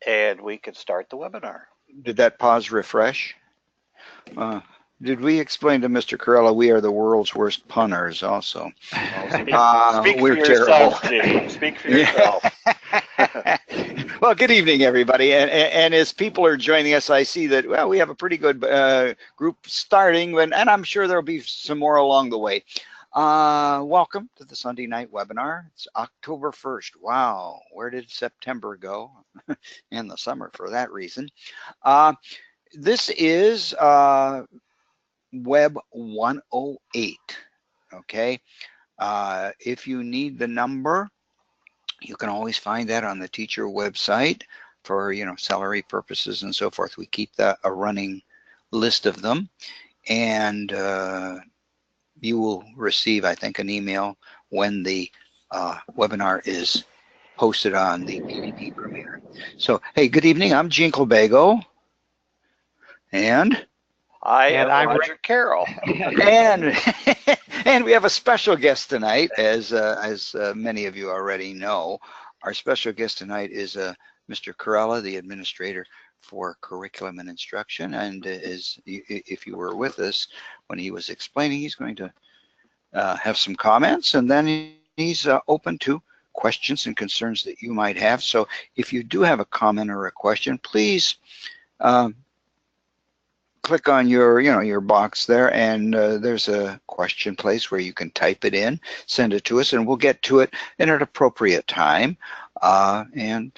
And we can start the webinar. Did that pause refresh? Did we explain to Mr. Corella we are the world's worst punners also? Speak we're for yourself, terrible. Gene. Speak for yourself. Well, good evening, everybody. And as people are joining us, I see that, well, we have a pretty good group starting, and I'm sure there'll be some more along the way. Welcome to the Sunday night webinar. It's October 1st. Wow, where did September go? And the summer for that reason. This is Web 108, okay? If you need the number, you can always find that on the teacher website for, salary purposes and so forth. We keep a running list of them, and you will receive, I think, an email when the webinar is posted on the PDP Premier. So, hey, good evening. I'm Gene Clabago, and I'm Roger Carroll. And we have a special guest tonight, as many of you already know. Our special guest tonight is Mr. Corella, the administrator for curriculum and instruction. And if you were with us when he was explaining, he's going to have some comments, and then he's open to questions and concerns that you might have. So if you do have a comment or a question, please click on your box there, and there's a question place where you can type it in, send it to us, and we'll get to it in an appropriate time, and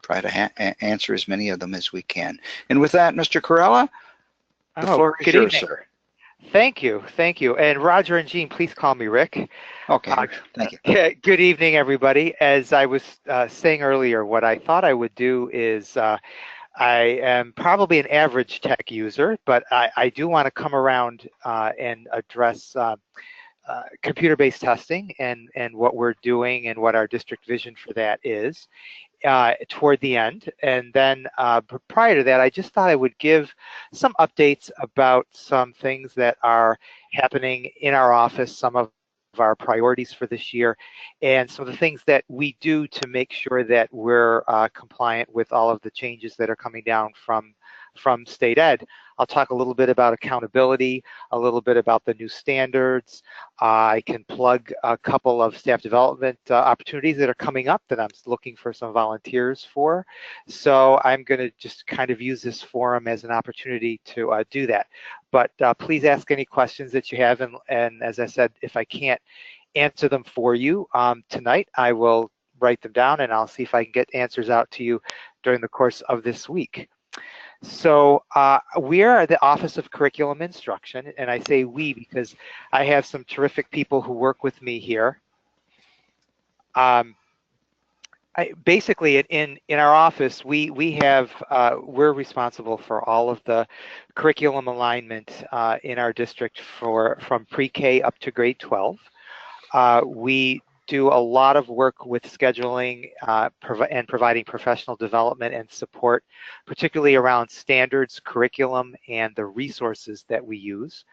try to answer as many of them as we can. And with that, Mr. Corella, the floor is yours, sir. Thank you. And Roger and Gene, please call me Rick. Okay, thank you. Good evening, everybody. As I was saying earlier, what I thought I would do is I am probably an average tech user, but I do want to come around and address computer-based testing and what we're doing and what our district vision for that is toward the end. And then prior to that, I just thought I would give some updates about some things that are happening in our office, some of our priorities for this year, and some of the things that we do to make sure that we're compliant with all of the changes that are coming down from state ed. I'll talk a little bit about accountability, a little bit about the new standards. I can plug a couple of staff development opportunities that are coming up that I'm looking for some volunteers for. So I'm going to just kind of use this forum as an opportunity to do that. But please ask any questions that you have, and as I said, if I can't answer them for you tonight, I will write them down, and I'll see if I can get answers out to you during the course of this week. So we are the Office of Curriculum Instruction, and I say we because I have some terrific people who work with me here. Basically, in our office, we're responsible for all of the curriculum alignment in our district from pre-K up to grade 12. We do a lot of work with scheduling and providing professional development and support, particularly around standards, curriculum, and the resources that we use.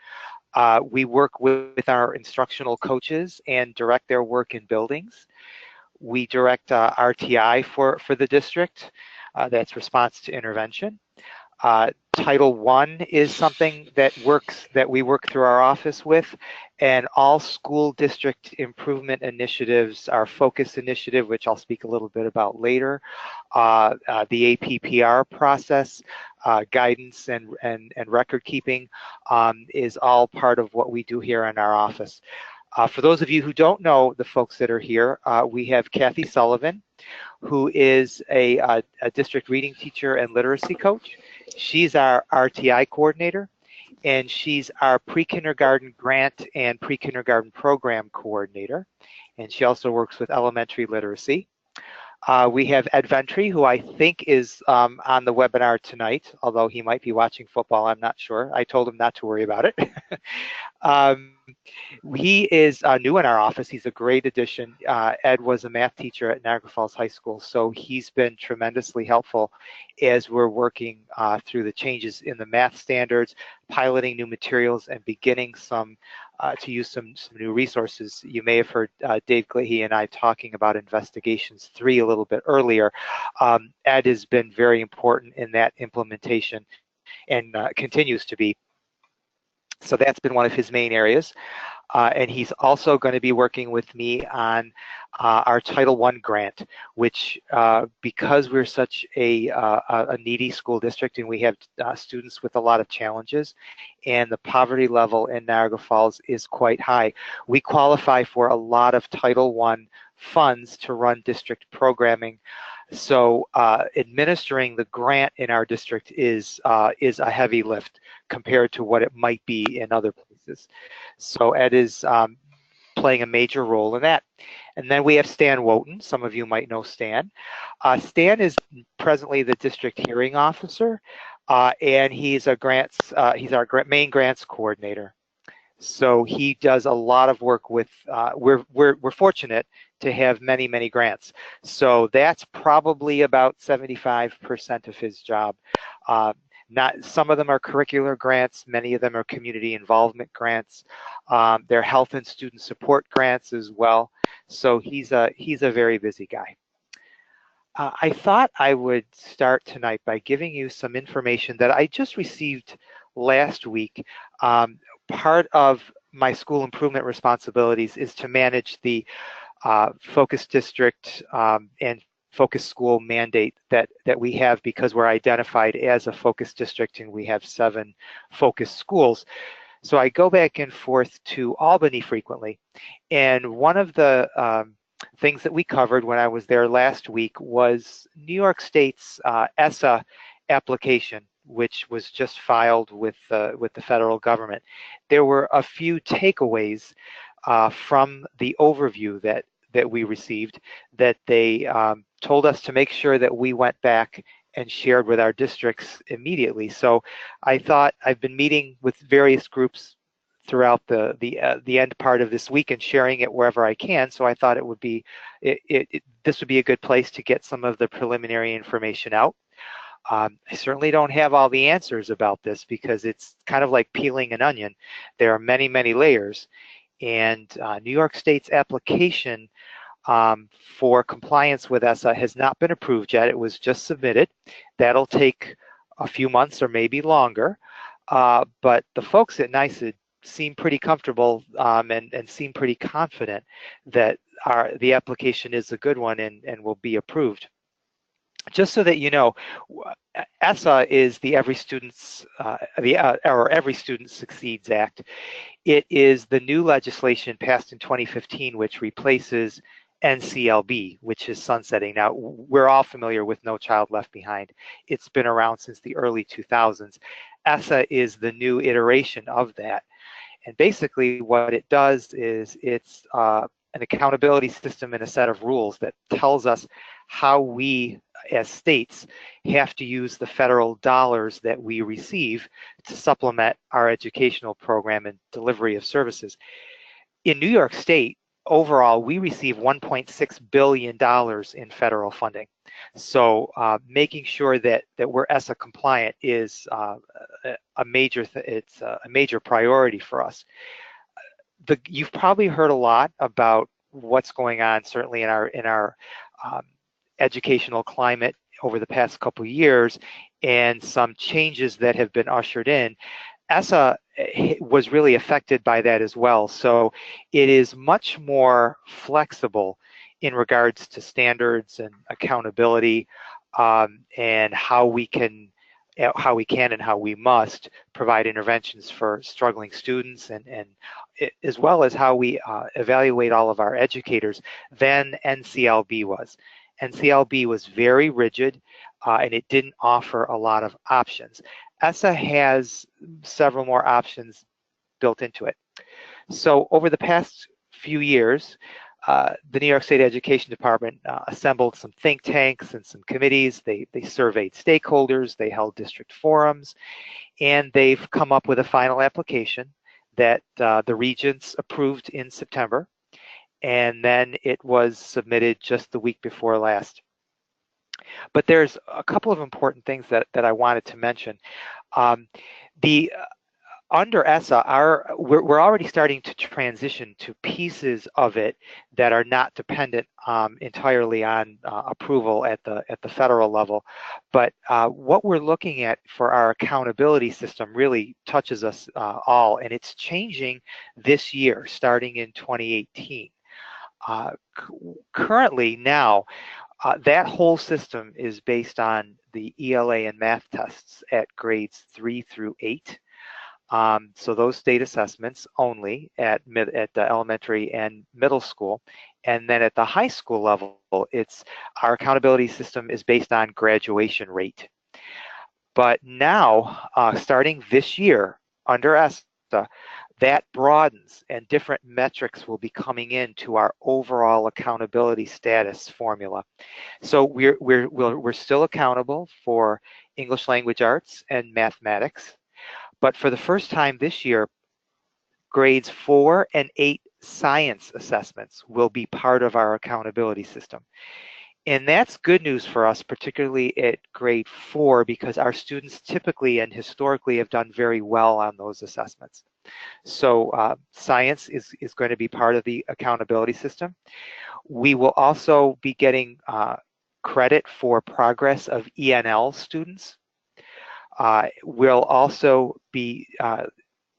We work with our instructional coaches and direct their work in buildings. We direct RTI for the district. That's response to intervention. Title I is something that we work through our office with, and all school district improvement initiatives, our focus initiative, which I'll speak a little bit about later, the APPR process, guidance and record keeping is all part of what we do here in our office. For those of you who don't know the folks that are here, we have Kathy Sullivan, who is a district reading teacher and literacy coach. She's our RTI coordinator, and she's our pre-kindergarten grant and pre-kindergarten program coordinator, and she also works with elementary literacy. We have Ed Ventry, who I think is on the webinar tonight, although he might be watching football, I'm not sure. I told him not to worry about it. He is new in our office. He's a great addition. Ed was a math teacher at Niagara Falls High School, so he's been tremendously helpful as we're working through the changes in the math standards, piloting new materials, and beginning some to use some new resources. You may have heard Dave Glahey and I talking about Investigations 3 a little bit earlier. Ed has been very important in that implementation and continues to be. So that's been one of his main areas. And he's also going to be working with me on our Title I grant, which because we're such a needy school district and we have students with a lot of challenges and the poverty level in Niagara Falls is quite high, we qualify for a lot of Title I funds to run district programming. So administering the grant in our district is a heavy lift compared to what it might be in other places. So Ed is playing a major role in that. And then we have Stan Wotan. Some of you might know Stan. Stan is presently the district hearing officer, and he's our main grants coordinator. So he does a lot of work with. We're fortunate to have many grants. So that's probably about 75% of his job. Some of them are curricular grants, many of them are community involvement grants. They're health and student support grants as well. So he's a very busy guy. I thought I would start tonight by giving you some information that I just received last week. Part of my school improvement responsibilities is to manage the focus district and focus school mandate that we have because we're identified as a focus district and we have 7 focus schools. So I go back and forth to Albany frequently. And one of the things that we covered when I was there last week was New York State's ESSA application, which was just filed with the federal government. There were a few takeaways from the overview that we received that they told us to make sure that we went back and shared with our districts immediately. So I thought I've been meeting with various groups throughout the end part of this week and sharing it wherever I can. So I thought it would be this would be a good place to get some of the preliminary information out. I certainly don't have all the answers about this because it's kind of like peeling an onion. There are many layers, and New York State's application for compliance with ESSA has not been approved yet. It was just submitted. That'll take a few months or maybe longer. But the folks at NYSED seem pretty comfortable and seem pretty confident that the application is a good one and will be approved. Just so that you know, ESSA is the Every Student Succeeds Act. It is the new legislation passed in 2015, which replaces NCLB, which is sunsetting. Now, we're all familiar with No Child Left Behind. It's been around since the early 2000s. ESSA is the new iteration of that. And basically what it does is it's an accountability system and a set of rules that tells us how we as states have to use the federal dollars that we receive to supplement our educational program and delivery of services. In New York State, overall, we receive $1.6 billion in federal funding. So making sure that we're ESSA compliant is a major priority for us. You've probably heard a lot about what's going on, certainly in our educational climate over the past couple of years, and some changes that have been ushered in. ESSA was really affected by that as well. So it is much more flexible in regards to standards and accountability and how we can and how we must provide interventions for struggling students and as well as how we evaluate all of our educators than NCLB was. NCLB was very rigid and it didn't offer a lot of options. ESSA has several more options built into it. So over the past few years, the New York State Education Department assembled some think tanks and some committees. They surveyed stakeholders, they held district forums, and they've come up with a final application that the regents approved in September, and then it was submitted just the week before last. But there's a couple of important things that I wanted to mention. under ESSA, we're already starting to transition to pieces of it that are not dependent entirely on approval at the federal level. But what we're looking at for our accountability system really touches us all, and it's changing this year, starting in 2018. Currently now, that whole system is based on the ELA and math tests at grades 3 through 8. So those state assessments only at the elementary and middle school. And then at the high school level, our accountability system is based on graduation rate. But now, starting this year under ESSA, that broadens and different metrics will be coming into our overall accountability status formula. So we're still accountable for English language arts and mathematics. But for the first time this year, grades 4 and 8 science assessments will be part of our accountability system. And that's good news for us, particularly at grade 4, because our students typically and historically have done very well on those assessments. So science is going to be part of the accountability system. We will also be getting credit for progress of ENL students. Will also be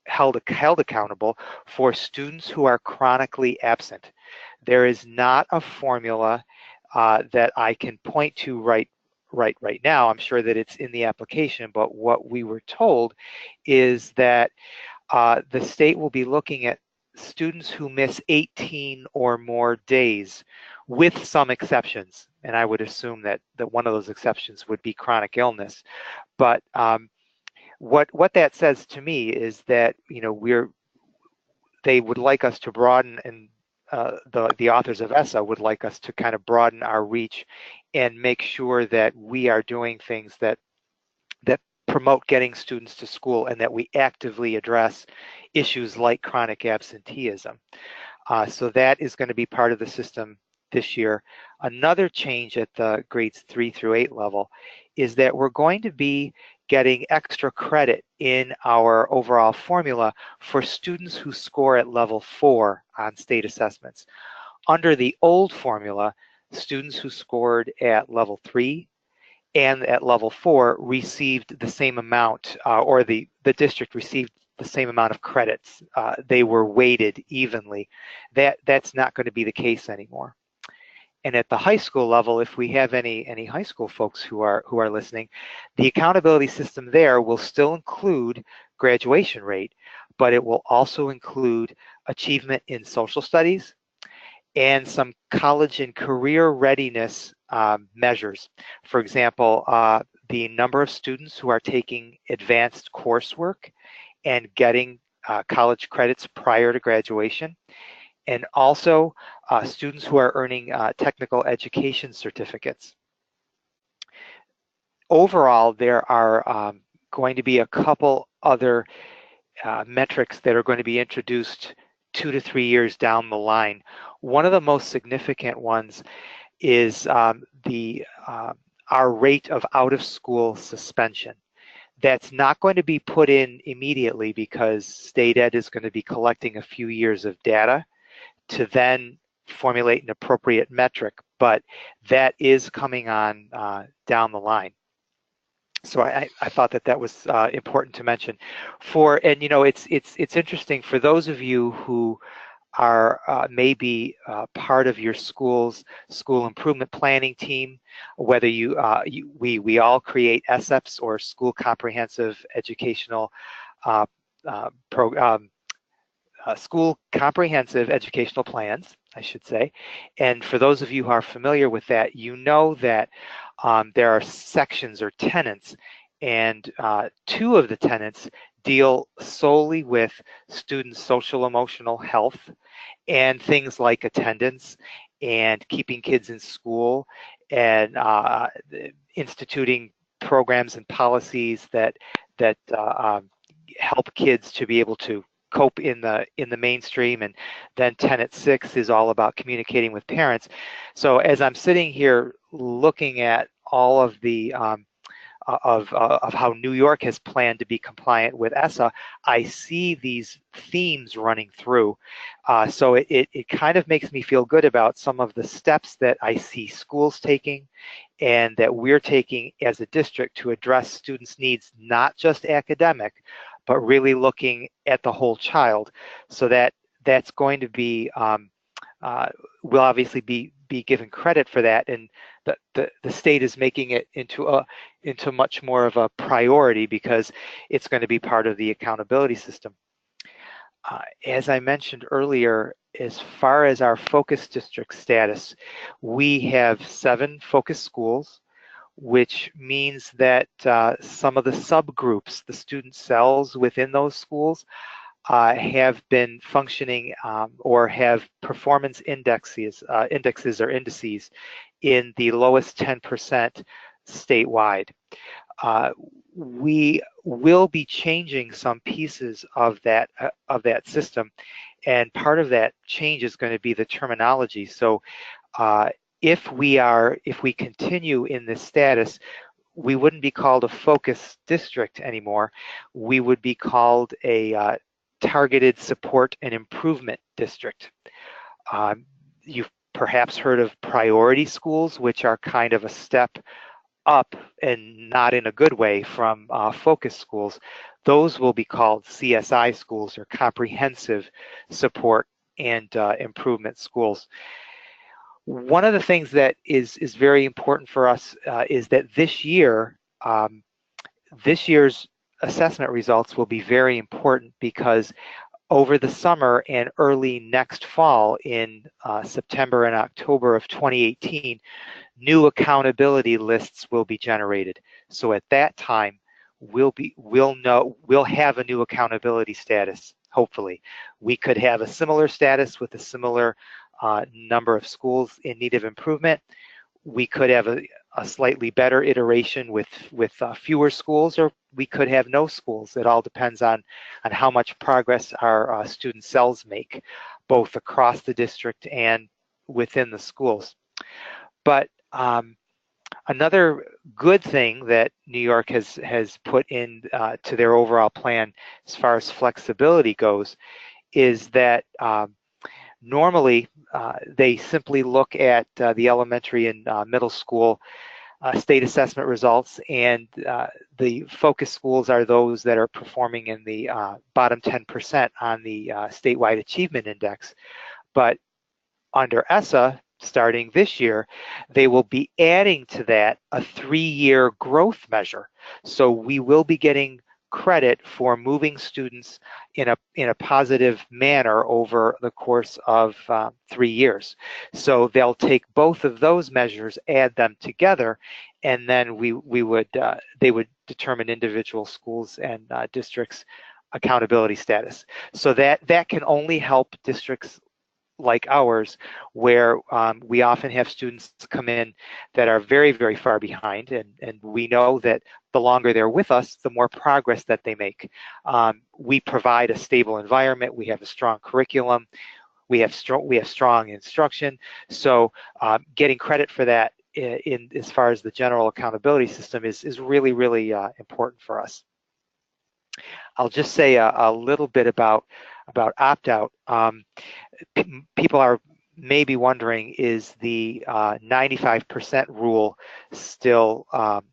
held accountable for students who are chronically absent. There is not a formula that I can point to right now. I'm sure that it's in the application, but what we were told is that the state will be looking at students who miss 18 or more days, with some exceptions. And I would assume that one of those exceptions would be chronic illness. But what that says to me is that they would like us to broaden, and the authors of ESSA would like us to kind of broaden our reach and make sure that we are doing things that promote getting students to school, and that we actively address issues like chronic absenteeism. So that is going to be part of the system this year. Another change at the grades 3 through 8 level is that we're going to be getting extra credit in our overall formula for students who score at level 4 on state assessments. Under the old formula, students who scored at level 3 and at level 4 received the same amount, or the district received the same amount of credits. They were weighted evenly. That's not going to be the case anymore. And at the high school level, if we have any high school folks who are listening, the accountability system there will still include graduation rate, but it will also include achievement in social studies and some college and career readiness measures. For example, the number of students who are taking advanced coursework and getting college credits prior to graduation, and also students who are earning technical education certificates. Overall, there are going to be a couple other metrics that are going to be introduced 2 to 3 years down the line. One of the most significant ones is our rate of out-of-school suspension. That's not going to be put in immediately because state ed is going to be collecting a few years of data to then formulate an appropriate metric, but that is coming on down the line. So I thought that was important to mention. And it's interesting for those of you who are maybe part of your school's school improvement planning team, whether we all create SEPs, or school comprehensive educational school comprehensive educational plans, I should say. And for those of you who are familiar with that, you know that there are sections or tenets, and 2 of the tenets deal solely with students' social emotional health and things like attendance and keeping kids in school, and instituting programs and policies that help kids to be able to cope in the mainstream. And then tenet 6 is all about communicating with parents. So as I'm sitting here looking at all of the of how New York has planned to be compliant with ESSA, I see these themes running through. So it kind of makes me feel good about some of the steps that I see schools taking and that we're taking as a district to address students' needs, not just academic, but really looking at the whole child. So that's going to be, we'll obviously be given credit for that, and the state is making it into much more of a priority because it's going to be part of the accountability system. As I mentioned earlier, as far as our focus district status, we have 7 focus schools, which means that some of the subgroups, the student cells within those schools, have been functioning or have performance indexes or indices in the lowest 10% statewide. We will be changing some pieces of that system, and part of that change is going to be the terminology. So if we continue in this status, we wouldn't be called a focus district anymore. We would be called a targeted support and improvement district. You've perhaps heard of priority schools, which are kind of a step up and not in a good way from focus schools. Those will be called CSI schools, or comprehensive support and improvement schools. One of the things that is very important for us is that this year's assessment results will be very important, because over the summer and early next fall, in September and October of 2018, new accountability lists will be generated. So at that time, we'll have a new accountability status. Hopefully, we could have a similar status with a similar number of schools in need of improvement. We could have a slightly better iteration with fewer schools, or we could have no schools. It all depends on how much progress our student cells make, both across the district and within the schools. But another good thing that New York has put in to their overall plan as far as flexibility goes is that normally they simply look at the elementary and middle school state assessment results, and the focus schools are those that are performing in the bottom 10% on the statewide achievement index. But under ESSA, starting this year, they will be adding to that a 3-year growth measure. So we will be getting credit for moving students in a positive manner over the course of 3 years. So they'll take both of those measures, add them together, and then they would determine individual schools and districts' accountability status. So that can only help districts like ours, where we often have students come in that are very, very far behind, and we know that the longer they're with us, the more progress that they make. We provide a stable environment, we have a strong curriculum, we have strong instruction, so getting credit for that in as far as the general accountability system is really, really important for us. I'll just say a little bit about opt-out. People are maybe wondering, is the 95% rule still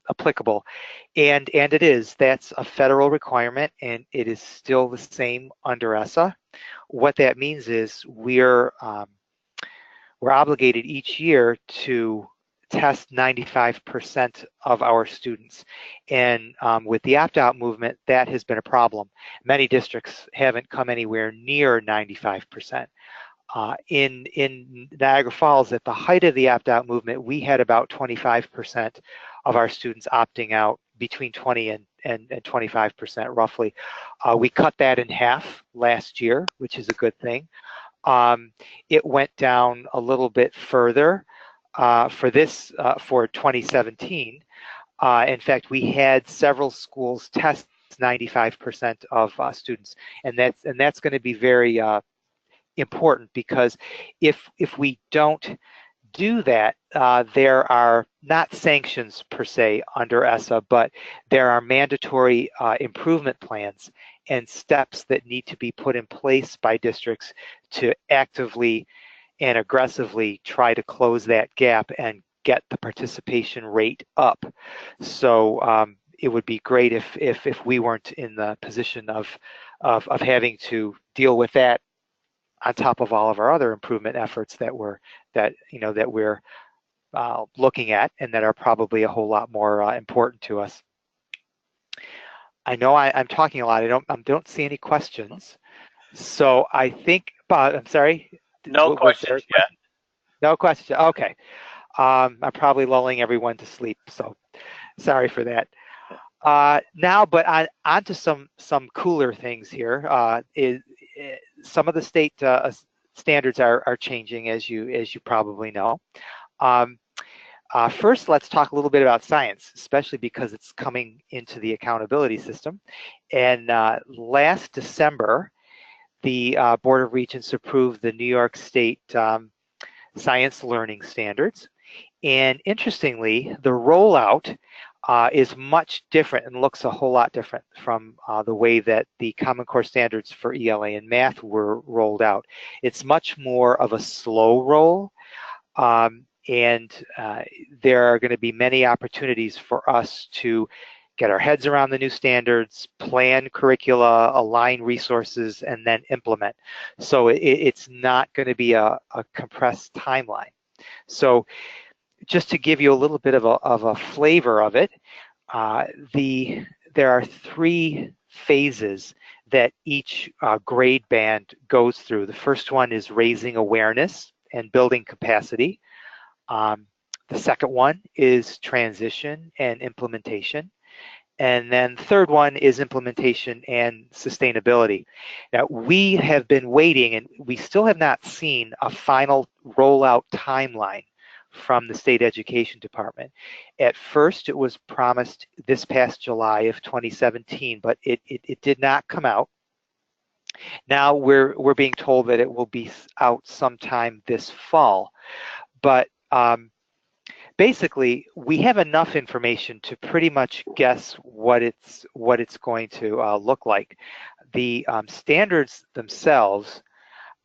applicable? And it is. That's a federal requirement, and it is still the same under ESSA. What that means is we're obligated each year to test 95% of our students. And with the opt-out movement, that has been a problem. Many districts haven't come anywhere near 95%. In Niagara Falls, at the height of the opt-out movement, we had about 25% of our students opting out, between 20 and 25% roughly. We cut that in half last year, which is a good thing. It went down a little bit further for 2017. In fact, we had several schools test 95% of students, and that's going to be very important, because if we don't do that, there are not sanctions per se under ESSA, but there are mandatory improvement plans and steps that need to be put in place by districts to actively and aggressively try to close that gap and get the participation rate up. So it would be great if we weren't in the position of having to deal with that on top of all of our other improvement efforts that we're looking at and that are probably a whole lot more important to us. I know I'm talking a lot. I don't see any questions. So I think, Bob, I'm sorry. No questions yet. No question. Okay. I'm probably lulling everyone to sleep, so sorry for that. Now, but on to some cooler things here. Some of the state standards are changing, as you probably know. First, let's talk a little bit about science, especially because it's coming into the accountability system. And last December, the Board of Regents approved the New York State Science Learning Standards. And interestingly, the rollout is much different and looks a whole lot different from the way that the Common Core standards for ELA and math were rolled out. It's much more of a slow roll, and there are going to be many opportunities for us to get our heads around the new standards, plan curricula, align resources, and then implement. So it's not going to be a compressed timeline. So just to give you a little bit of a flavor of it, there are 3 phases that each grade band goes through. The first one is raising awareness and building capacity. The second one is transition and implementation. And then the third one is implementation and sustainability. Now, we have been waiting, and we still have not seen a final rollout timeline from the State Education Department. At first, it was promised this past July of 2017, but it did not come out. Now we're being told that it will be out sometime this fall. But basically, we have enough information to pretty much guess what it's going to look like. The standards themselves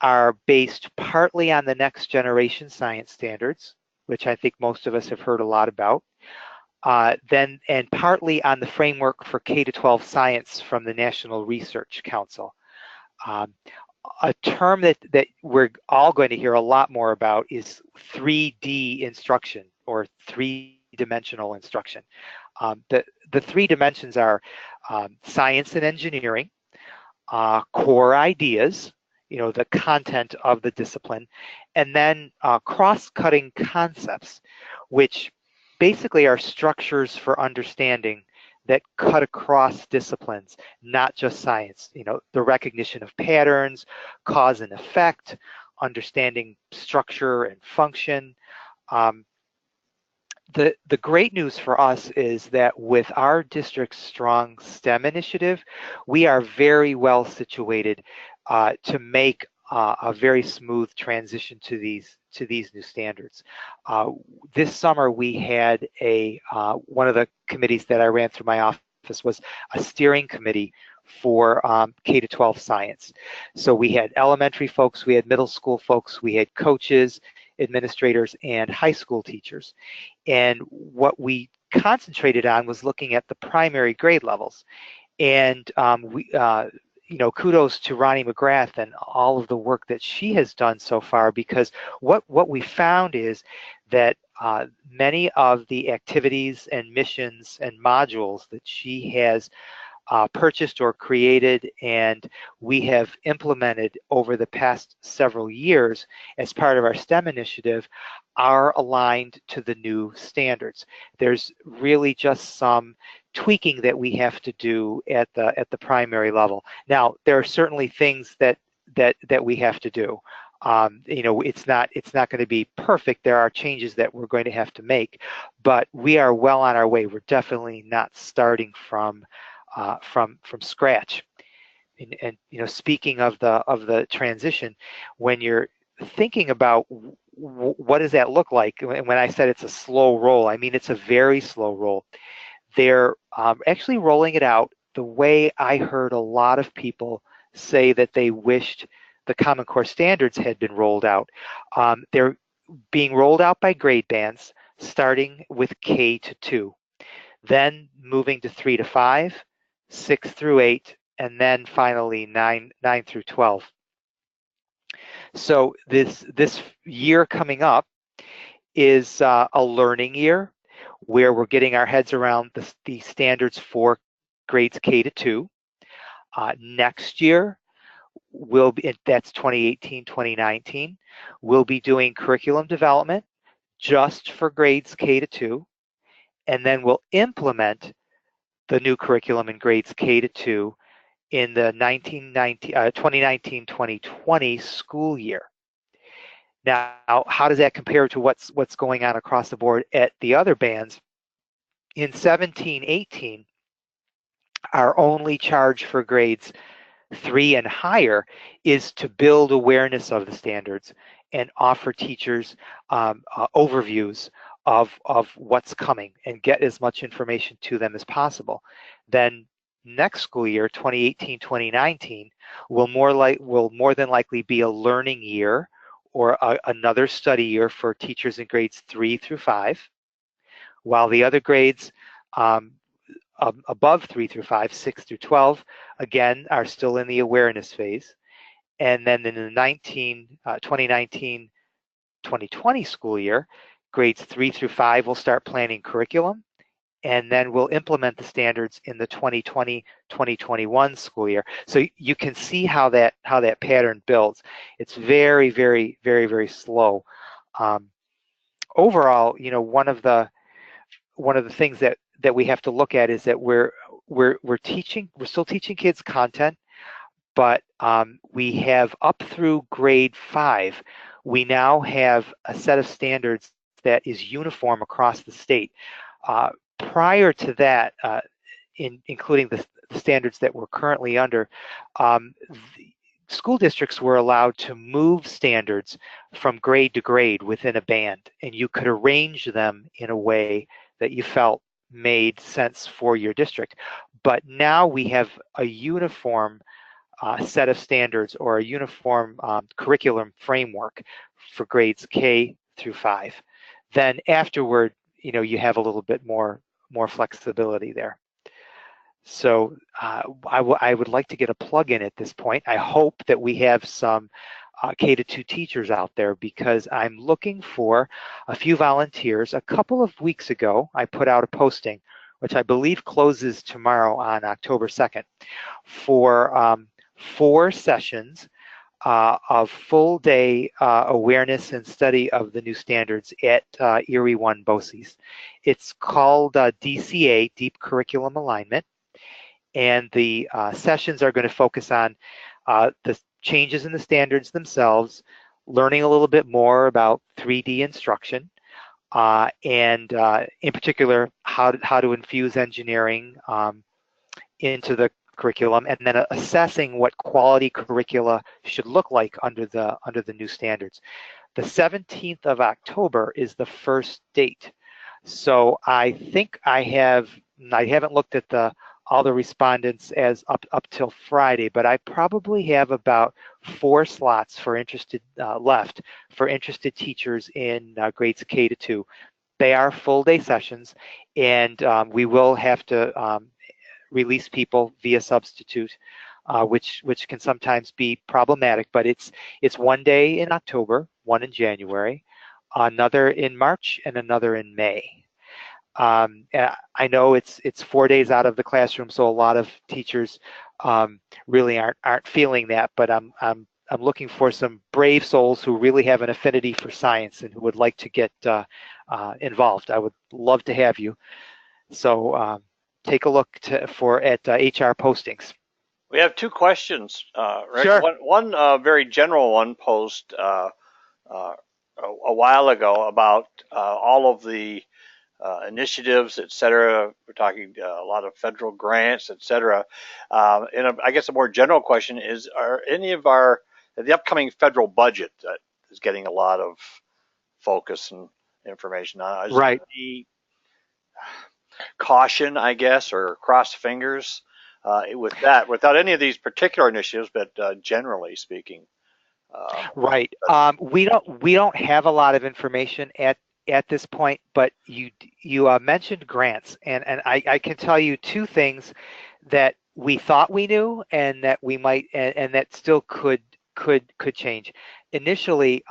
are based partly on the next generation science standards, which I think most of us have heard a lot about, and partly on the framework for K-12 science from the National Research Council. A term that we're all going to hear a lot more about is 3D instruction, or 3-dimensional instruction. The 3 dimensions are science and engineering, core ideas, the content of the discipline, and then cross-cutting concepts, which basically are structures for understanding that cut across disciplines, not just science. The recognition of patterns, cause and effect, understanding structure and function. The great news for us is that with our district's strong STEM initiative, we are very well situated to make a very smooth transition to these new standards. This summer we had one of the committees that I ran through my office was a steering committee for K-12 science. So we had elementary folks, we had middle school folks, we had coaches, administrators, and high school teachers. And what we concentrated on was looking at the primary grade levels. And kudos to Ronnie McGrath and all of the work that she has done so far, because what we found is that many of the activities and missions and modules that she has purchased or created and we have implemented over the past several years as part of our STEM initiative are aligned to the new standards. There's really just some tweaking that we have to do at the primary level. Now, there are certainly things that we have to do. It's not going to be perfect. There are changes that we're going to have to make, but we are well on our way. We're definitely not starting from scratch. And speaking of the transition, when you're thinking about what does that look like? When I said it's a slow roll, I mean it's a very slow roll. They're actually rolling it out the way I heard a lot of people say that they wished the Common Core standards had been rolled out. They're being rolled out by grade bands, starting with K to 2, then moving to 3 to 5, 6 through 8, and then finally 9 through 12. So this year coming up is a learning year where we're getting our heads around the standards for grades K to 2. Next year, that's 2018, 2019, we'll be doing curriculum development just for grades K to 2, and then we'll implement the new curriculum in grades K to 2 in the 2019-2020 school year. Now, how does that compare to what's going on across the board at the other bands? In 17-18, our only charge for grades 3 and higher is to build awareness of the standards and offer teachers overviews of what's coming and get as much information to them as possible. Then next school year, 2018-2019, will more than likely be a learning year or another study year for teachers in grades 3 through 5, while the other grades above 3 through 5, 6 through 12, again, are still in the awareness phase. And then in the 2019-2020 school year, grades 3 through 5 will start planning curriculum, and then we'll implement the standards in the 2020-2021 school year. So you can see how that pattern builds. It's very, very, very, very slow. Overall, one of the things that we have to look at is that we're still teaching kids content, but we have up through grade 5, we now have a set of standards that is uniform across the state. Prior to that, including the standards that we're currently under, school districts were allowed to move standards from grade to grade within a band, and you could arrange them in a way that you felt made sense for your district. But now we have a uniform set of standards or a uniform curriculum framework for grades K through 5. Then afterward, you have a little bit more flexibility there. So I would like to get a plug in at this point. I hope that we have some K to 2 teachers out there, because I'm looking for a few volunteers. A couple of weeks ago, I put out a posting, which I believe closes tomorrow on October 2nd, for 4 sessions of full-day awareness and study of the new standards at Erie 1 BOCES. It's called DCA, Deep Curriculum Alignment, and the sessions are going to focus on the changes in the standards themselves, learning a little bit more about 3D instruction, and in particular, how to infuse engineering into the curriculum, and then assessing what quality curricula should look like under the new standards. The 17th of October is the first date. So I think I haven't looked at all the respondents as up till Friday, but I probably have about 4 slots for left for interested teachers in grades K to 2. They are full-day sessions, and we will have to release people via substitute, which can sometimes be problematic. But it's one day in October, one in January, another in March, and another in May. I know it's 4 days out of the classroom, so a lot of teachers really aren't feeling that. But I'm looking for some brave souls who really have an affinity for science and who would like to get involved. I would love to have you. So take a look at HR postings. We have 2 questions, Rick. Sure. One very general one posed a while ago about all of the initiatives, et cetera. We're talking a lot of federal grants, et cetera. And I guess a more general question is, are any of the upcoming federal budget that is getting a lot of focus and information on. Is Right. there any caution, I guess, or cross fingers with that, without any of these particular initiatives, but generally speaking? Right. We don't have a lot of information at this point, but you mentioned grants, and I can tell you two things that we thought we knew and that we might and that still could change. Initially,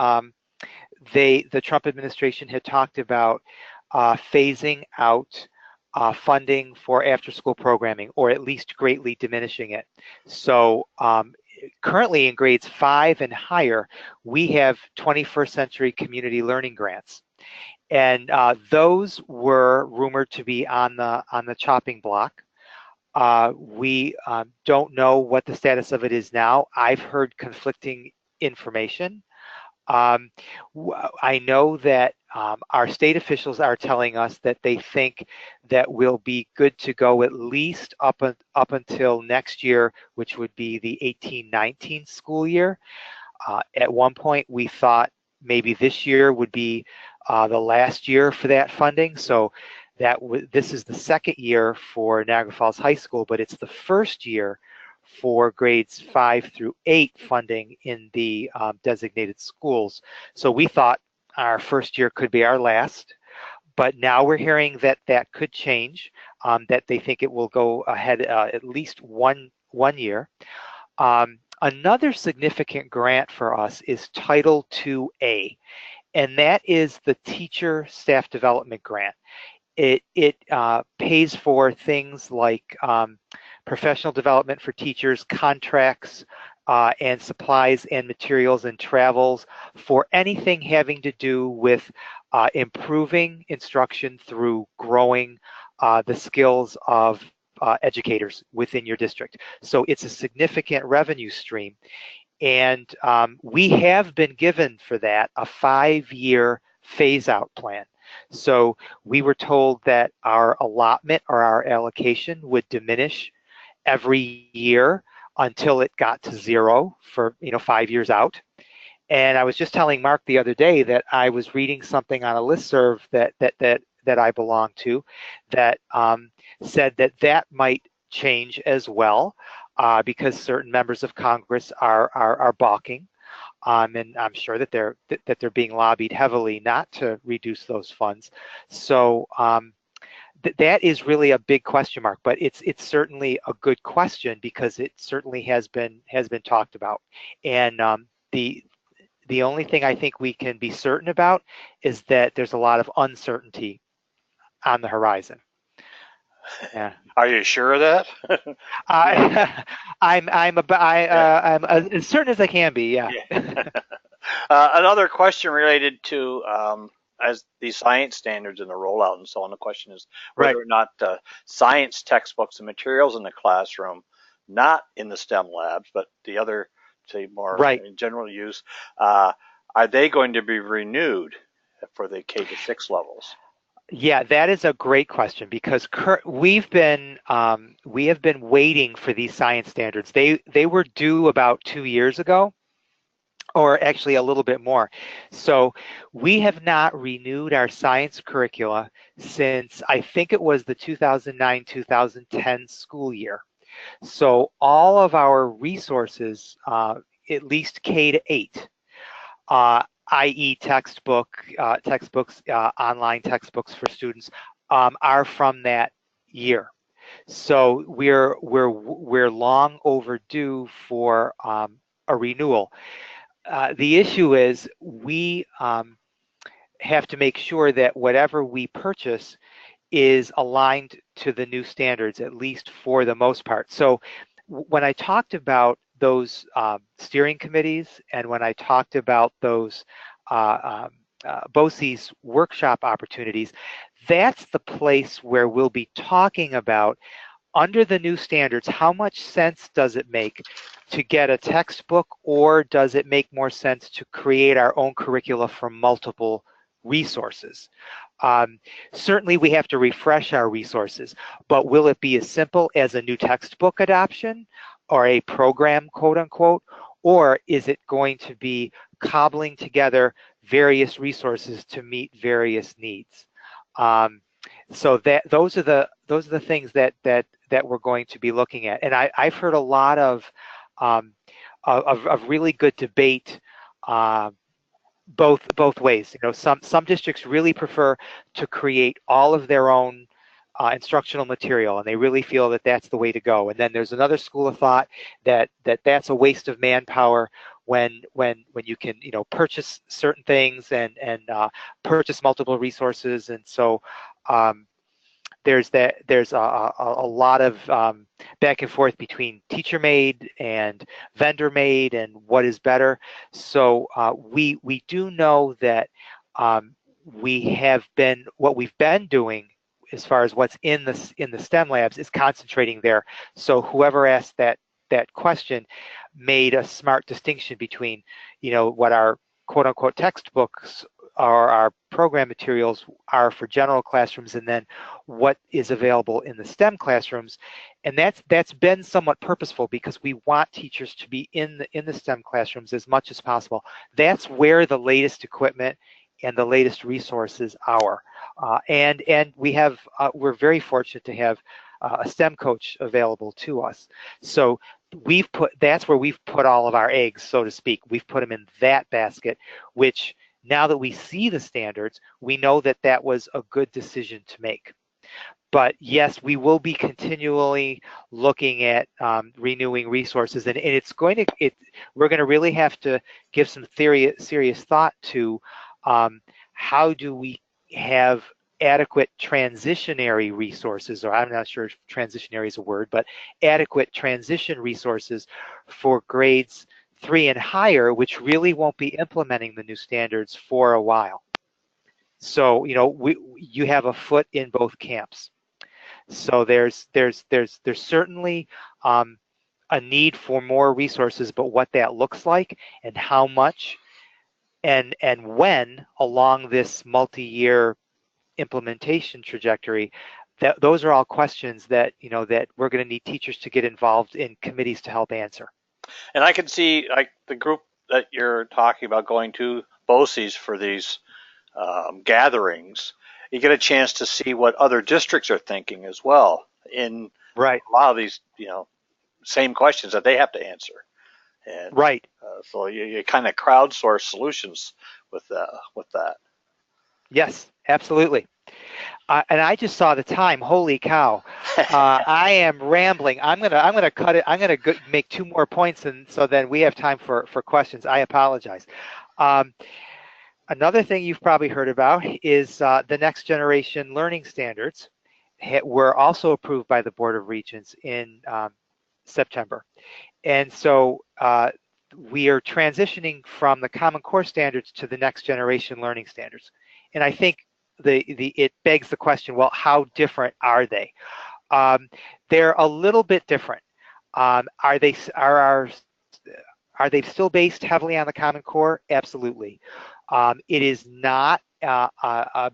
the Trump administration had talked about phasing out funding for after-school programming, or at least greatly diminishing it. So currently in grades 5 and higher, we have 21st century community learning grants. And those were rumored to be on the chopping block. We don't know what the status of it is now. I've heard conflicting information. Um, I know that our state officials are telling us that they think that we'll be good to go at least up until next year, which would be the 18-19 school year. At one point, we thought maybe this year would be the last year for that funding. So this is the second year for Niagara Falls High School, but it's the first year for grades 5 through 8 funding in the designated schools. So we thought our first year could be our last, but now we're hearing that that could change, that they think it will go ahead at least one year. Another significant grant for us is Title II-A, and that is the Teacher Staff Development Grant. It pays for things like professional development for teachers, contracts, and supplies and materials and travels for anything having to do with improving instruction through growing the skills of educators within your district. So it's a significant revenue stream. And we have been given for that a 5-year phase-out plan. So we were told that our allotment or our allocation would diminish every year until it got to zero for 5 years out. And I was just telling Mark the other day that I was reading something on a listserv that I belong to that said that might change as well because certain members of Congress are balking. And I'm sure that they're being lobbied heavily not to reduce those funds. So that is really a big question mark, but it's certainly a good question because it certainly has been talked about. And the only thing I think we can be certain about is that there's a lot of uncertainty on the horizon. Yeah. Are you sure of that? I'm as certain as I can be. Yeah. Another question related to as the science standards and the rollout and so on. The question is whether or not science textbooks and materials in the classroom, not in the STEM labs, but the other, say, more in general use, are they going to be renewed for the K-6 levels? Yeah, that is a great question because we have been waiting for these science standards. They were due about 2 years ago, or actually a little bit more. So we have not renewed our science curricula since I think it was the 2009-2010 school year. So all of our resources, at least K-8, i.e. textbooks, online textbooks for students, are from that year. So we're long overdue for a renewal. The issue is we have to make sure that whatever we purchase is aligned to the new standards, at least for the most part. So when I talked about those steering committees and when I talked about those BOCES workshop opportunities, that's the place where we'll be talking about, under the new standards, how much sense does it make to get a textbook, or does it make more sense to create our own curricula from multiple resources? Certainly we have to refresh our resources, but will it be as simple as a new textbook adoption or a program, quote unquote, or is it going to be cobbling together various resources to meet various needs. So those are the things that we're going to be looking at. And I've heard a lot of really good debate both ways. You know, some districts really prefer to create all of their own instructional material, and they really feel that that's the way to go. And then there's another school of thought that that's a waste of manpower when you can, you know, purchase certain things and purchase multiple resources. And so there's a lot of back and forth between teacher made and vendor made and what is better. So we do know that what we've been doing as far as what's in the STEM labs is concentrating there. So whoever asked that question made a smart distinction between, you know, what our quote unquote textbooks or our program materials are for general classrooms, and then what is available in the STEM classrooms. And that's been somewhat purposeful because we want teachers to be in the STEM classrooms as much as possible. That's where the latest equipment and the latest resources are. And we have we're very fortunate to have a STEM coach available to us. So that's where we've put all of our eggs, so to speak. We've put them in that basket, which now that we see the standards, we know that that was a good decision to make. But yes, we will be continually looking at renewing resources, and we're going to really have to give some serious thought to how do we have adequate transitionary resources, or I'm not sure if transitionary is a word, but adequate transition resources for grades 3 and higher, which really won't be implementing the new standards for a while. So, you know, you have a foot in both camps. So there's certainly a need for more resources, but what that looks like and how much and when along this multi-year implementation trajectory, those are all questions that, you know, that we're going to need teachers to get involved in committees to help answer. And I can see, like, the group that you're talking about going to BOCES for these gatherings, you get a chance to see what other districts are thinking as well in Right. a lot of these, you know, same questions that they have to answer. And right. So you kind of crowdsource solutions with that. Yes, absolutely. And I just saw the time. Holy cow! I am rambling. I'm gonna cut it. I'm gonna make 2 more points, and so then we have time for questions. I apologize. Another thing you've probably heard about is the next generation learning standards were also approved by the Board of Regents in September, and so we are transitioning from the Common Core standards to the next generation learning standards. And I think it begs the question, well, how different are they? They're a little bit different. Are they still based heavily on the Common Core? Absolutely. It is not a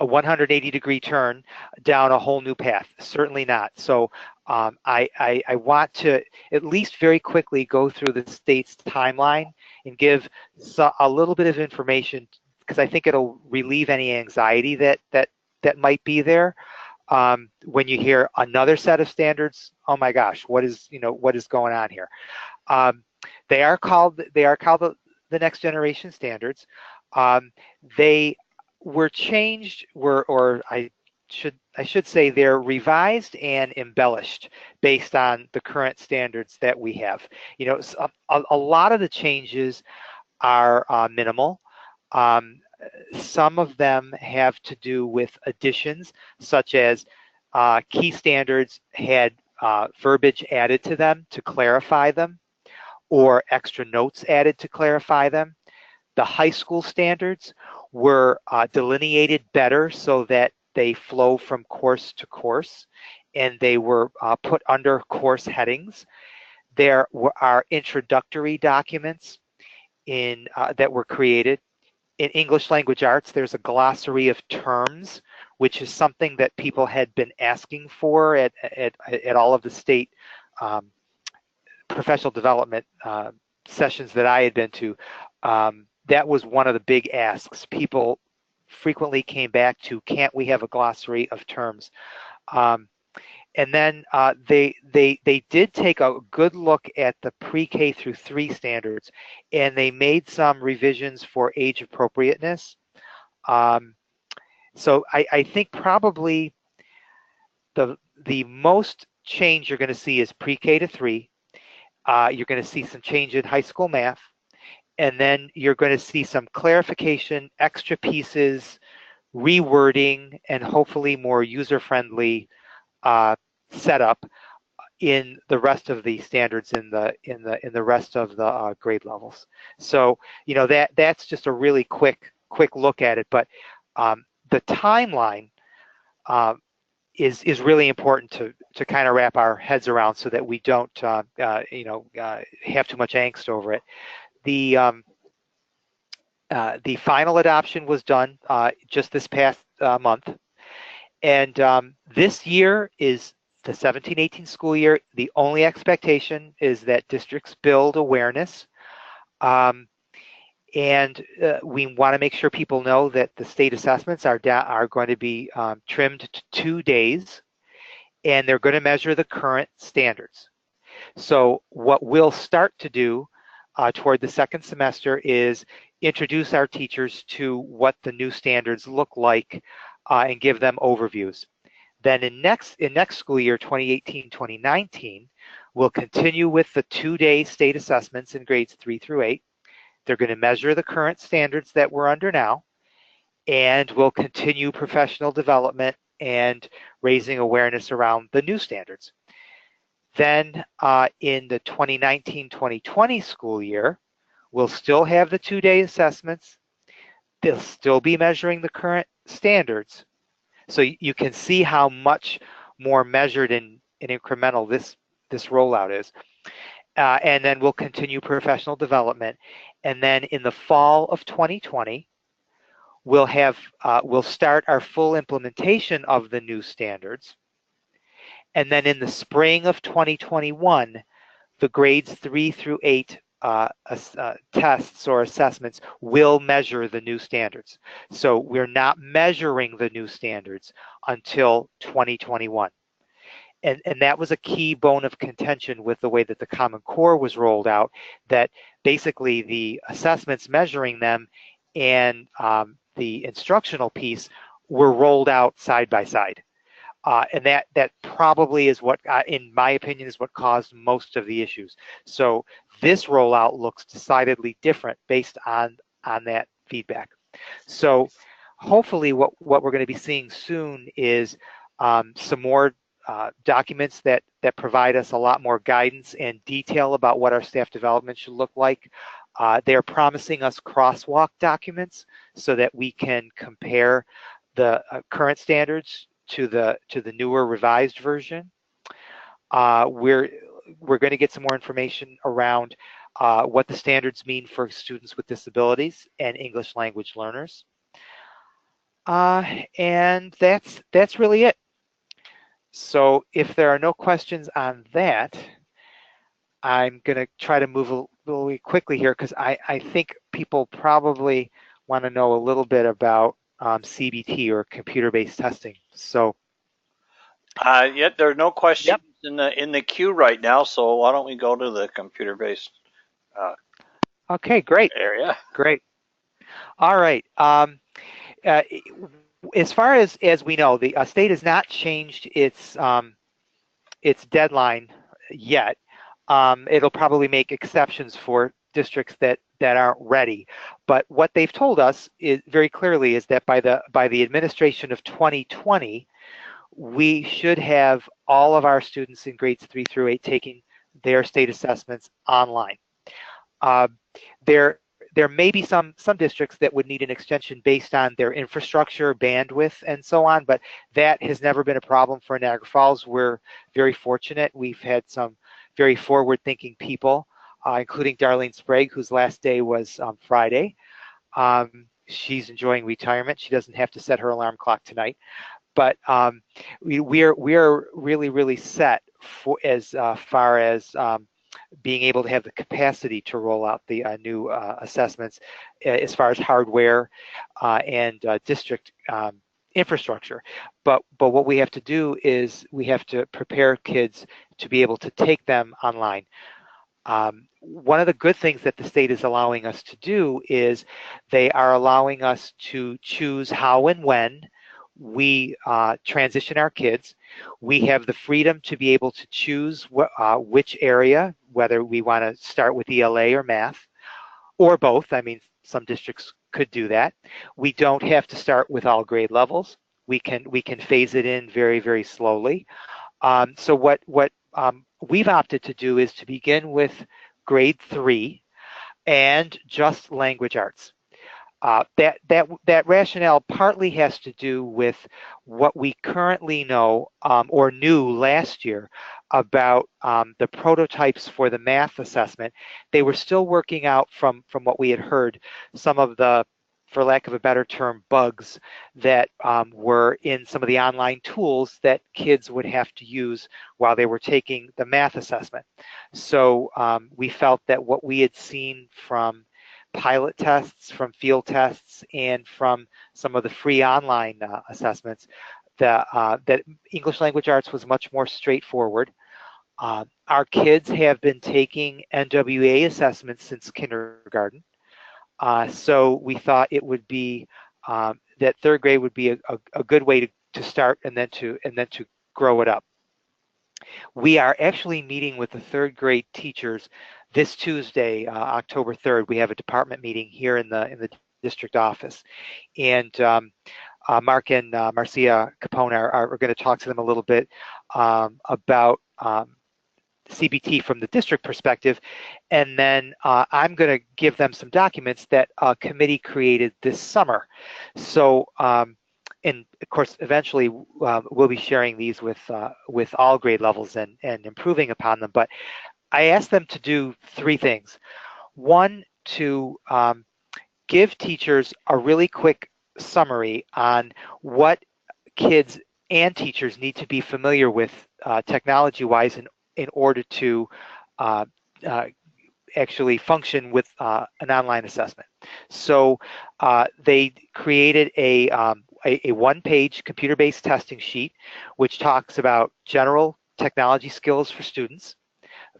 180-degree turn down a whole new path. Certainly not. So I want to at least very quickly go through the state's timeline and give a little bit of information, because I think it'll relieve any anxiety that might be there. When you hear another set of standards, oh my gosh, what is going on here? They are called the next generation standards. They were changed, or I should say they're revised and embellished based on the current standards that we have. You know, a lot of the changes are minimal. Some of them have to do with additions, such as key standards had verbiage added to them to clarify them, or extra notes added to clarify them. The high school standards were delineated better so that they flow from course to course, and they were put under course headings. There are introductory documents that were created. In English language arts, there's a glossary of terms, which is something that people had been asking for at all of the state professional development sessions that I had been to. that was one of the big asks. People frequently came back to, can't we have a glossary of terms? And then they did take a good look at the pre-K through 3 standards, and they made some revisions for age appropriateness. So I think probably the most change you're going to see is pre-K to 3. You're going to see some change in high school math, and then you're going to see some clarification, extra pieces, rewording, and hopefully more user-friendly setup in the rest of the standards in the rest of the grade levels. So that's just a really quick look at it. But the timeline is really important to kind of wrap our heads around, so that we don't have too much angst over it. The final adoption was done just this past month, and this year is the 17-18 school year. The only expectation is that districts build awareness, and we want to make sure people know that the state assessments are going to be trimmed to 2 days, and they're going to measure the current standards. So what we'll start to do toward the second semester is introduce our teachers to what the new standards look like and give them overviews. Then in next school year, 2018-2019, we'll continue with the 2-day state assessments in grades 3 through 8. They're going to measure the current standards that we're under now, and we'll continue professional development and raising awareness around the new standards. Then in the 2019-2020 school year, we'll still have the 2-day assessments. They'll still be measuring the current standards. So you can see how much more measured and incremental this rollout is. And then we'll continue professional development. And then in the fall of 2020, we'll start our full implementation of the new standards. And then in the spring of 2021, the grades 3 through 8 tests or assessments will measure the new standards. So we're not measuring the new standards until 2021. And that was a key bone of contention with the way that the Common Core was rolled out, that basically the assessments measuring them and the instructional piece were rolled out side by side. And that probably is what, in my opinion, is what caused most of the issues. So this rollout looks decidedly different based on that feedback. So hopefully what we're going to be seeing soon is some more documents that provide us a lot more guidance and detail about what our staff development should look like. They're promising us crosswalk documents so that we can compare the current standards to the newer revised version. We're going to get some more information around what the standards mean for students with disabilities and English language learners. And that's really it. So if there are no questions on that, I'm going to try to move a little quickly here, because I think people probably want to know a little bit about CBT, or computer-based testing. So yet there are no questions in the queue right now, so why don't we go to the computer-based okay, great. area. Great. All right. As far as we know, the state has not changed its deadline yet. It'll probably make exceptions for districts that aren't ready. But what they've told us is very clearly is that by the administration of 2020, we should have all of our students in grades 3 through 8 taking their state assessments online. There may be some districts that would need an extension based on their infrastructure, bandwidth, and so on, but that has never been a problem for Niagara Falls. We're very fortunate. We've had some very forward-thinking people, including Darlene Sprague, whose last day was Friday. She's enjoying retirement. She doesn't have to set her alarm clock tonight. But we are really, really set for as far as being able to have the capacity to roll out the new assessments as far as hardware and district infrastructure. But what we have to do is we have to prepare kids to be able to take them online. One of the good things that the state is allowing us to do is they are allowing us to choose how and when we transition our kids. We have the freedom to be able to choose which area, whether we want to start with ELA or math, or both. I mean, some districts could do that. We don't have to start with all grade levels. We can phase it in very, very slowly. So what we've opted to do is to begin with grade 3 and just language arts. That rationale partly has to do with what we currently know or knew last year about the prototypes for the math assessment. They were still working out from what we had heard, some of the, for lack of a better term, bugs that were in some of the online tools that kids would have to use while they were taking the math assessment. So we felt that what we had seen from pilot tests, from field tests, and from some of the free online assessments, that English language arts was much more straightforward. Our kids have been taking NWA assessments since kindergarten. So we thought it would be that third grade would be a good way to start and then to grow it up. We are actually meeting with the third grade teachers this Tuesday, October 3rd. We have a department meeting here in the district office, and Mark and Marcia Capone are going to talk to them a little bit about CBT from the district perspective, and then I'm going to give them some documents that a committee created this summer. So, and of course, eventually we'll be sharing these with all grade levels and improving upon them. But I asked them to do 3 things. One, to give teachers a really quick summary on what kids and teachers need to be familiar with technology-wise in order to actually function with an online assessment. So they created a one-page computer-based testing sheet, which talks about general technology skills for students,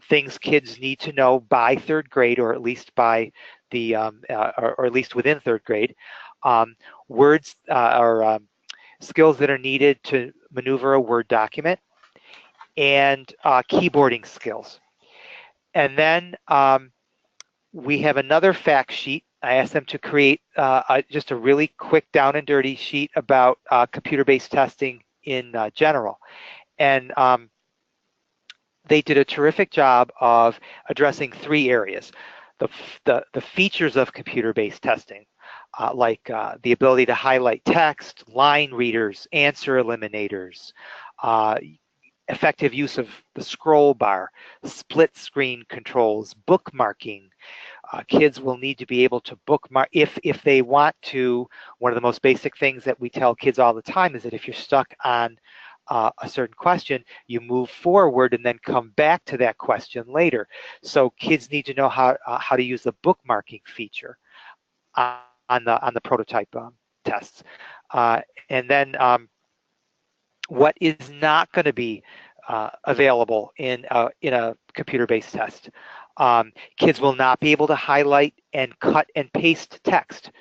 things kids need to know by 3rd grade, or at least by the or at least within 3rd grade, words or skills that are needed to maneuver a Word document, and keyboarding skills. And then we have another fact sheet. I asked them to create just a really quick down and dirty sheet about computer-based testing in general. And they did a terrific job of addressing 3 areas. The features of computer-based testing, like the ability to highlight text, line readers, answer eliminators, effective use of the scroll bar, split screen controls, bookmarking. Kids will need to be able to bookmark if they want to. One of the most basic things that we tell kids all the time is that if you're stuck on a certain question, you move forward and then come back to that question later. So kids need to know how to use the bookmarking feature on the prototype tests. And then what is not going to be available in a computer-based test. Kids will not be able to highlight and cut and paste text.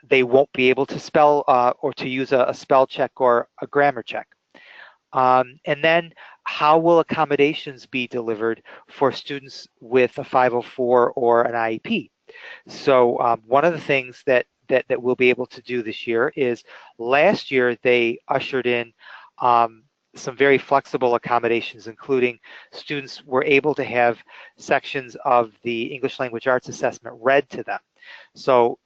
They won't be able to spell or to use a spell check or a grammar check. And then how will accommodations be delivered for students with a 504 or an IEP? So one of the things that we'll be able to do this year is, last year they ushered in some very flexible accommodations, including students were able to have sections of the English language arts assessment read to them. So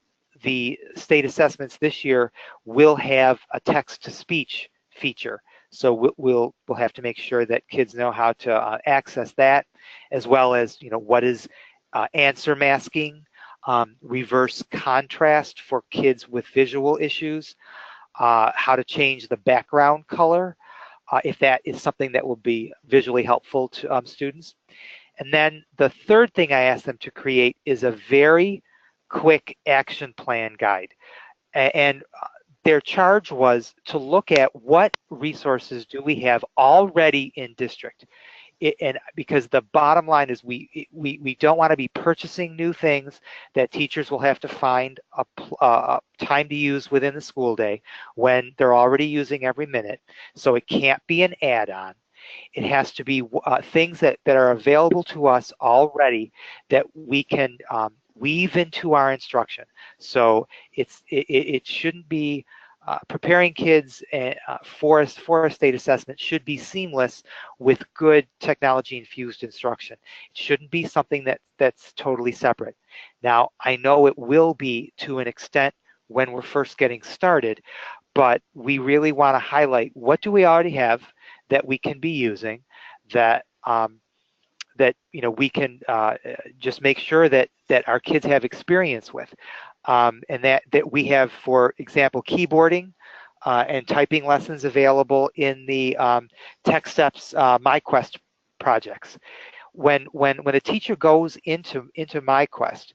the state assessments this year will have a text-to-speech feature. So we'll have to make sure that kids know how to access that, as well as, you know, what is answer masking, reverse contrast for kids with visual issues, how to change the background color, if that is something that will be visually helpful to students. And then the third thing I asked them to create is a very quick action plan guide. And their charge was to look at what resources do we have already in district. And because the bottom line is we don't want to be purchasing new things that teachers will have to find a time to use within the school day when they're already using every minute. So it can't be an add-on. It has to be things that are available to us already that we can weave into our instruction. So it shouldn't be preparing kids for a state assessment should be seamless with good technology infused instruction. It shouldn't be something that's totally separate. Now, I know it will be to an extent when we're first getting started, but we really want to highlight what do we already have that we can be using, that we can just make sure that our kids have experience with, and that we have, for example, keyboarding and typing lessons available in the Tech Steps MyQuest projects. When a teacher goes into MyQuest,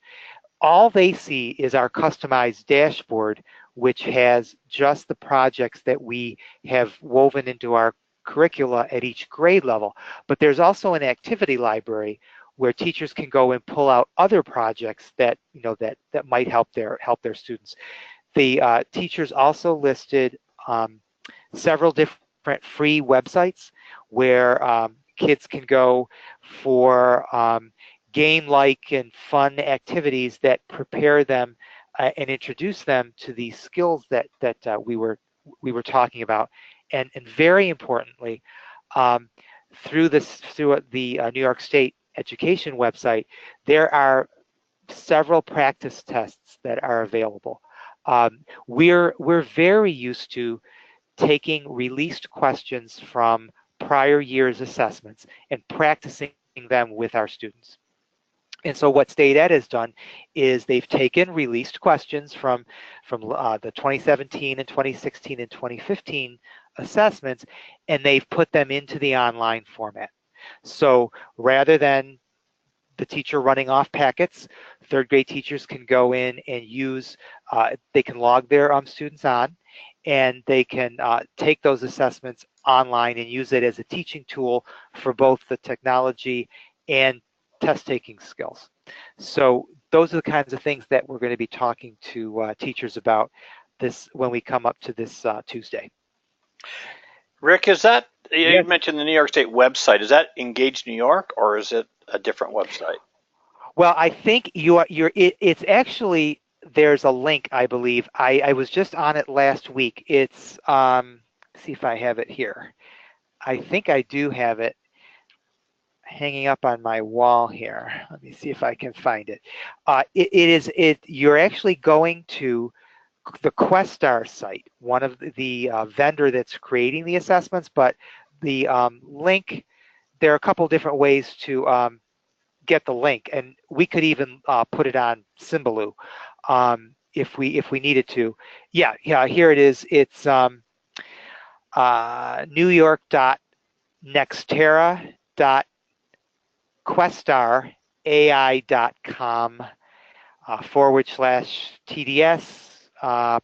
all they see is our customized dashboard, which has just the projects that we have woven into our curricula at each grade level. But there's also an activity library where teachers can go and pull out other projects that that might help their students. The teachers also listed several different free websites where kids can go for game-like and fun activities that prepare them and introduce them to the skills that we were talking about, and very importantly, through the New York State Education website, there are several practice tests that are available. We're very used to taking released questions from prior year's assessments and practicing them with our students. And so what State Ed has done is they've taken released questions from the 2017 and 2016 and 2015 assessments, and they've put them into the online format. So rather than the teacher running off packets, third grade teachers can go in and use, they can log their students on, and they can take those assessments online and use it as a teaching tool for both the technology and test taking skills. So those are the kinds of things that we're going to be talking to teachers about this when we come up to this Tuesday. Rick, is that, you mentioned the New York State website, is that Engage New York or is it a different website? Well, I think it's actually, there's a link, I believe. I was just on it last week. It's, see if I have it here. I think I do have it hanging up on my wall here. Let me see if I can find it. You're actually going to the Questar site, one of the vendor that's creating the assessments, but the link, there are a couple different ways to get the link, and we could even put it on Symbaloo if we needed to. Yeah, here it is. It's newyork.nextera.questar.ai.com /TDS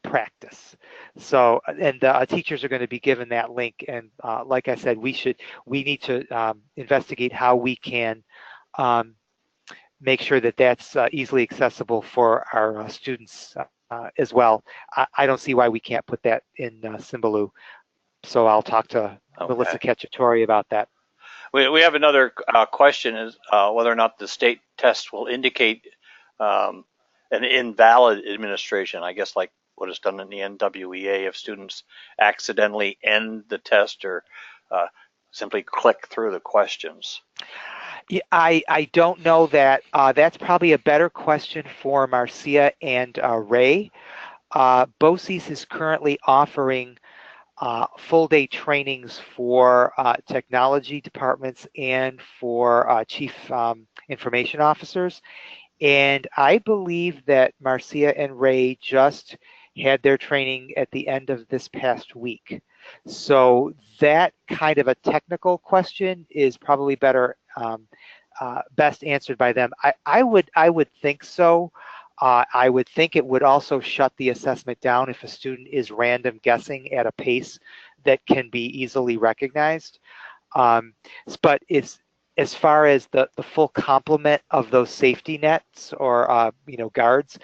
practice. So, and teachers are going to be given that link, and like I said, we need to investigate how we can make sure that that's easily accessible for our students as well. I don't see why we can't put that in Symbaloo. So I'll talk to Melissa Cacciatore about that. We have another question, is whether or not the state test will indicate an invalid administration, I guess like what is done in the NWEA if students accidentally end the test or simply click through the questions. Yeah, I don't know that. That's probably a better question for Marcia and Ray. BOCES is currently offering full-day trainings for technology departments and for chief information officers. And I believe that Marcia and Ray just had their training at the end of this past week. So that kind of a technical question is probably better best answered by them. I would think so. I would think it would also shut the assessment down if a student is random guessing at a pace that can be easily recognized. Um, but it's as far as the full complement of those safety nets or guards,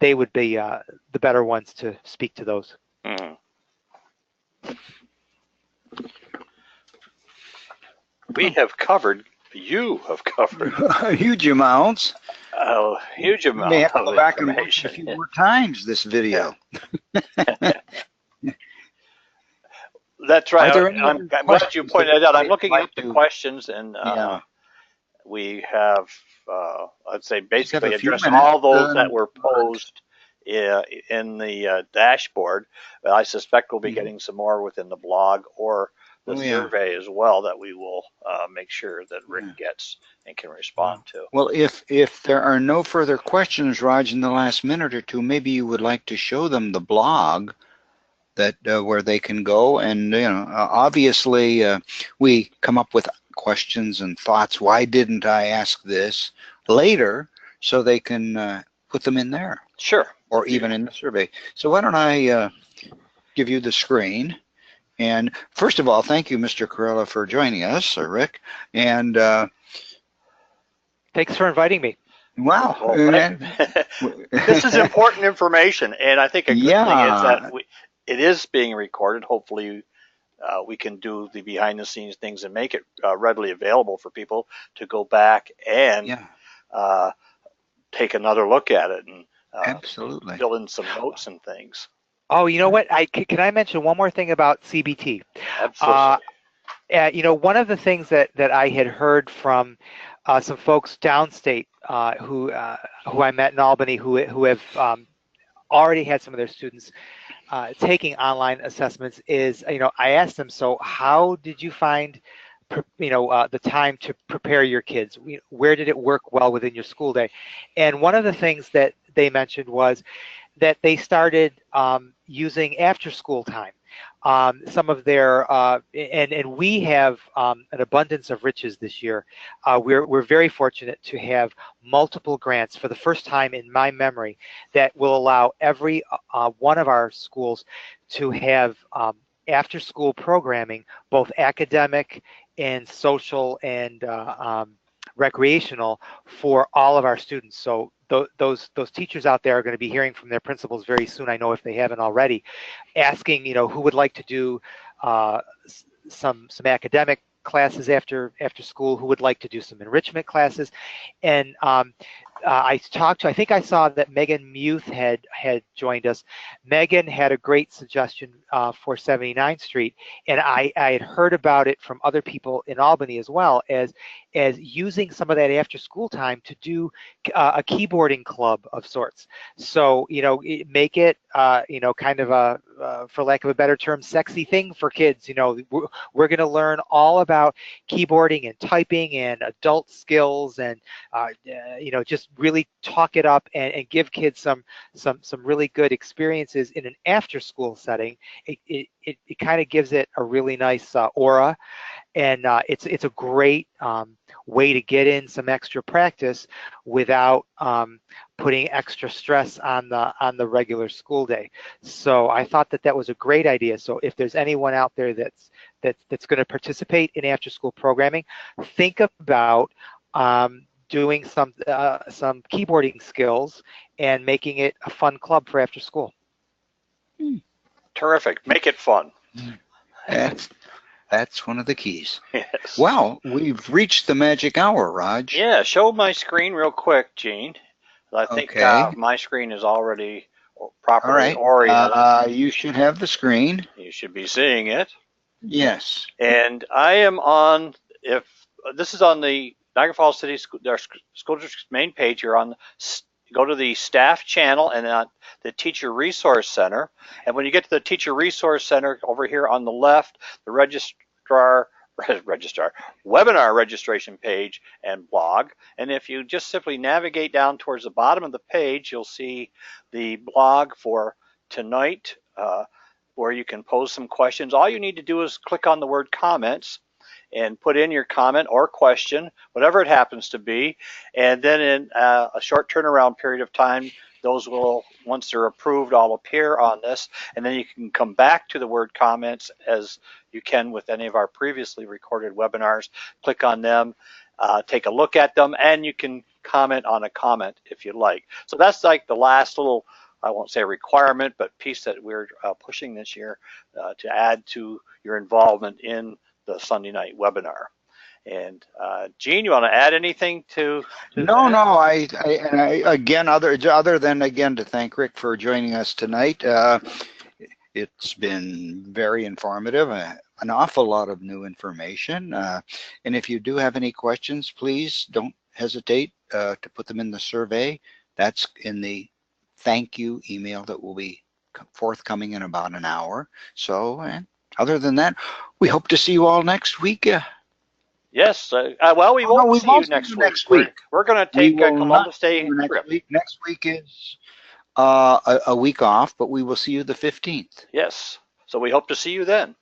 they would be the better ones to speak to those. Mm. You have covered Huge amounts. a huge You may have amount to of go back and watch it a information. few more times, this video. That's Are right. there any I'm other glad you questions that pointed that out. I'm you'd looking like at the to? questions, and Yeah, we have, I'd say, just have a basically few addressed minutes. all those that were posed in the dashboard. But I suspect we'll be Mhm. getting some more within the blog or the Oh yeah. survey as well that we will make sure that Rick Yeah. gets and can respond to. Well, if there are no further questions, Raj, in the last minute or two, maybe you would like to show them the blog that where they can go, and obviously we come up with questions and thoughts. Why didn't I ask this later? So they can put them in there, Sure. or even in the survey. So why don't I give you the screen? And first of all, thank you, Mr. Corella, for joining us, or Rick. And Thanks for inviting me. wow, Well, this is important information, and I think a good thing is that yeah, it is being recorded. Hopefully, we can do the behind-the-scenes things and make it readily available for people to go back and yeah, uh, take another look at it and absolutely. fill in some notes and things. Oh, you know what? Can I mention one more thing about CBT? Absolutely. One of the things that I had heard from some folks downstate who I met in Albany who have already had some of their students taking online assessments is, I asked them, so how did you find, the time to prepare your kids? Where did it work well within your school day? And one of the things that they mentioned was that they started using after school time. Some of their and we have an abundance of riches this year. We're very fortunate to have multiple grants for the first time in my memory that will allow every one of our schools to have after school programming, both academic and social and recreational, for all of our students. So those teachers out there are going to be hearing from their principals very soon, I know, if they haven't already, asking, who would like to do uh, some academic classes after school, who would like to do some enrichment classes. And I think I saw that Megan Muth had joined us. Megan had a great suggestion for 79th Street, and I had heard about it from other people in Albany as well, as using some of that after school time to do a keyboarding club of sorts. So make it kind of a for lack of a better term, sexy thing for kids. We're going to learn all about keyboarding and typing and adult skills, and just really talk it up and give kids some really good experiences in an after school setting. It kind of gives it a really nice aura, and it's a great way to get in some extra practice without putting extra stress on the regular school day. So I thought that was a great idea. So if there's anyone out there that's going to participate in after school programming, think about doing some keyboarding skills and making it a fun club for after school. Terrific. Make it fun. That's one of the keys. Yes. Well, we've reached the magic hour, Raj. Yeah, show my screen real quick, Gene. I think Okay. my screen is already All properly right. oriented. You should have the screen. You should be seeing it. Yes. And I am on, if this is on the Niagara Falls City School District's main page, you're on, go to the staff channel and the Teacher Resource Center. And when you get to the Teacher Resource Center over here on the left, the webinar registration page and blog. And if you just simply navigate down towards the bottom of the page, you'll see the blog for tonight, where you can pose some questions. All you need to do is click on the word comments, and put in your comment or question, whatever it happens to be. And then in a short turnaround period of time, those will, once they're approved, all appear on this. And then you can come back to the word comments as you can with any of our previously recorded webinars. Click on them, take a look at them, and you can comment on a comment if you like. So that's like the last little, I won't say requirement, but piece that we're pushing this year to add to your involvement in the Sunday night webinar. And Gene, you want to add anything to No, that? no. Again, other than again to thank Rick for joining us tonight. It's been very informative. An awful lot of new information. And if you do have any questions, please don't hesitate to put them in the survey. That's in the thank you email that will be forthcoming in about an hour. So, other than that, we hope to see you all next week. Yes. Well, we won't see you next week. Next week. We're going to take a Columbus Day trip. Next week is a week off, but we will see you the 15th. Yes. So we hope to see you then.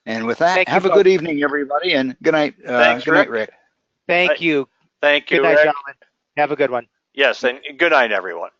And with that, have a good evening, everybody, and good night. Thanks, good night, Rick. Thank you. Thank you, Good night, Rick. gentlemen. Have a good one. Yes, and good night, everyone.